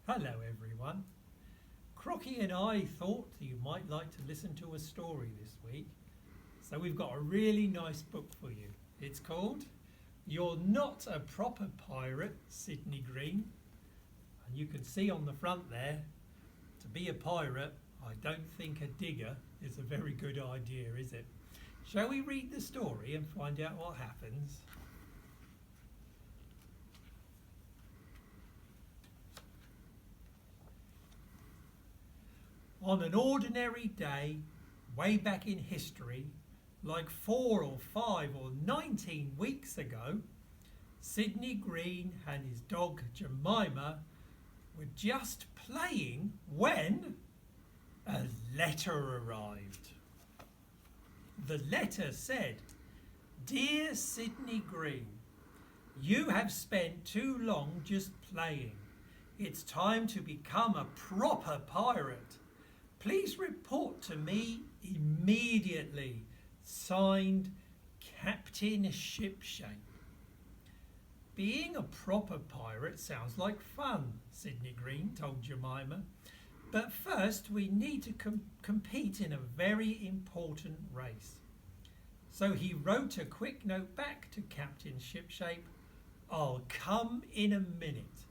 Hello everyone. Crocky and I thought you might like to listen to a story this week. So we've got a really nice book for you. It's called You're Not a Proper Pirate, Sidney Green. And you can see on the front there, to be a pirate, I don't think a digger is a very good idea, is it? Shall we read the story and find out what happens? On an ordinary day, way back in history, like 4 or 5 or 19 weeks ago, Sidney Green and his dog Jemima were just playing when a letter arrived. The letter said, "Dear Sidney Green, you have spent too long just playing. It's time to become a proper pirate. Please report to me immediately. Signed, Captain Shipshape." Being a proper pirate sounds like fun, Sidney Green told Jemima. But first we need to compete in a very important race. So he wrote a quick note back to Captain Shipshape. "I'll come in a minute."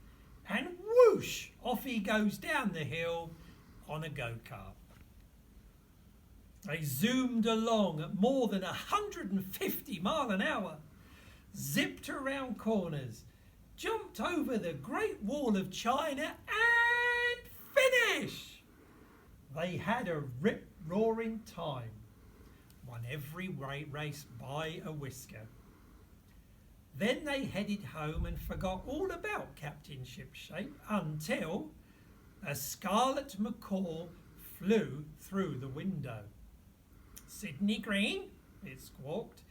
And whoosh, off he goes down the hill on a go-kart. They zoomed along at more than 150 miles an hour, zipped around corners, jumped over the Great Wall of China and finish! They had a rip-roaring time, won every race by a whisker. Then they headed home and forgot all about Captain Shipshape until a scarlet macaw flew through the window. "Sidney Green," it squawked,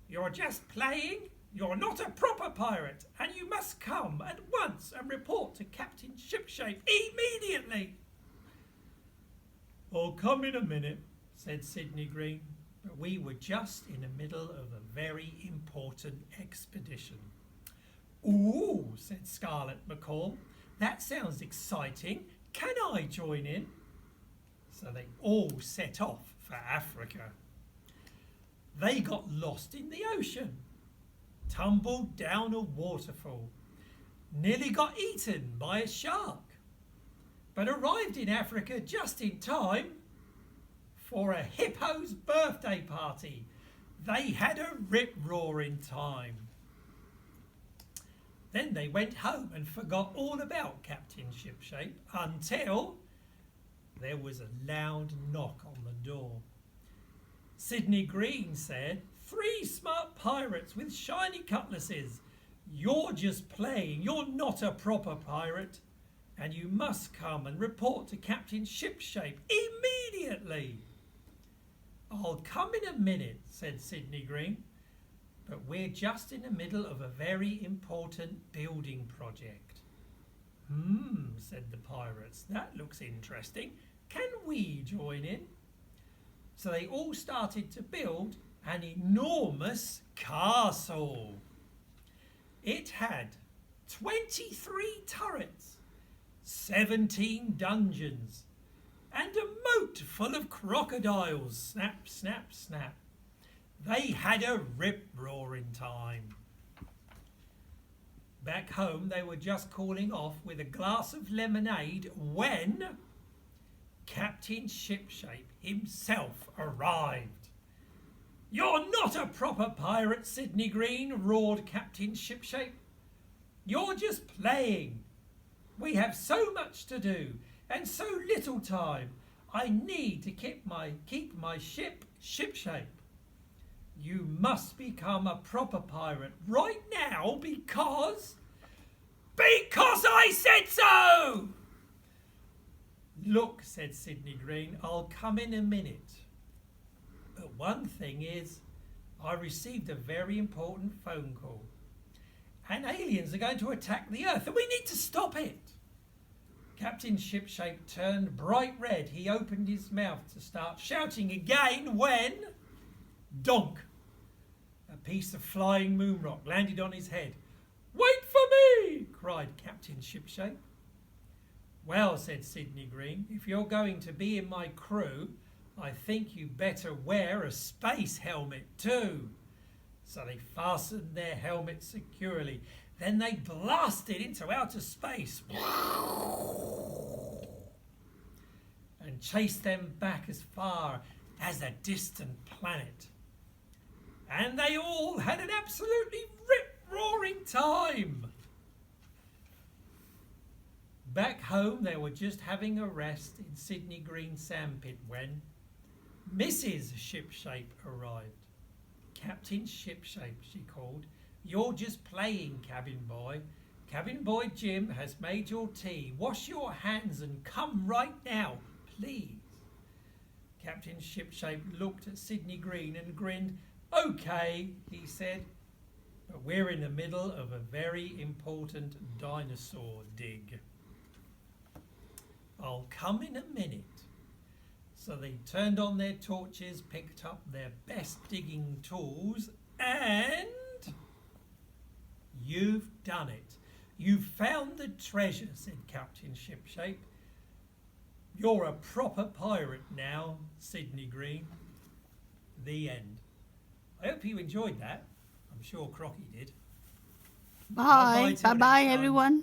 "you're just playing. You're not a proper pirate, and you must come at once and report to Captain Shipshape immediately." "I'll come in a minute," said Sidney Green, but we were just in the middle of a very important expedition. "Ooh," said Scarlet Macaw, "that sounds exciting. Can I join in?" So they all set off for Africa. They got lost in the ocean, tumbled down a waterfall, nearly got eaten by a shark, but arrived in Africa just in time for a hippo's birthday party. They had a rip-roaring time. Then they went home and forgot all about Captain Shipshape until there was a loud knock on the door. Sidney Green said, "3 smart pirates with shiny cutlasses. You're just playing. You're not a proper pirate. And you must come and report to Captain Shipshape immediately." "I'll come in a minute," said Sidney Green. "But we're just in the middle of a very important building project." Said the pirates. "That looks interesting. Can we join in?" So they all started to build an enormous castle. It had 23 turrets, 17 dungeons, and a moat full of crocodiles. Snap, snap, snap. They had a rip-roaring time. Back home they were just cooling off with a glass of lemonade when Captain Shipshape himself arrived. "You're not a proper pirate, Sidney Green," roared Captain Shipshape. "You're just playing. We have so much to do and so little time. I need to keep my ship shipshape. You must become a proper pirate right now because I said so!" "Look," said Sidney Green, "I'll come in a minute. But one thing is, I received a very important phone call. And aliens are going to attack the Earth, and we need to stop it." Captain Shipshape turned bright red. He opened his mouth to start shouting again when donk! A piece of flying moon rock landed on his head. "Wait for me!" cried Captain Shipshape. Well, said Sidney Green, if you're going to be in my crew, I think you better wear a space helmet too. So they fastened their helmets securely. Then they blasted into outer space and chased them back as far as a distant planet. And they all had an absolutely rip-roaring time. Back home, they were just having a rest in Sidney Green sandpit when Mrs. Shipshape arrived. Captain Shipshape, she called. You're just playing, cabin boy. Cabin boy Jim has made your tea. Wash your hands and come right now, please. Captain Shipshape looked at Sidney Green and grinned. Okay, he said, but we're in the middle of a very important dinosaur dig. I'll come in a minute. So they turned on their torches, picked up their best digging tools, and you've done it. You've found the treasure, said Captain Shipshape. You're a proper pirate now, Sidney Green. The end. I hope you enjoyed that. I'm sure Crocky did. Bye. till Bye-bye, next time. everyone.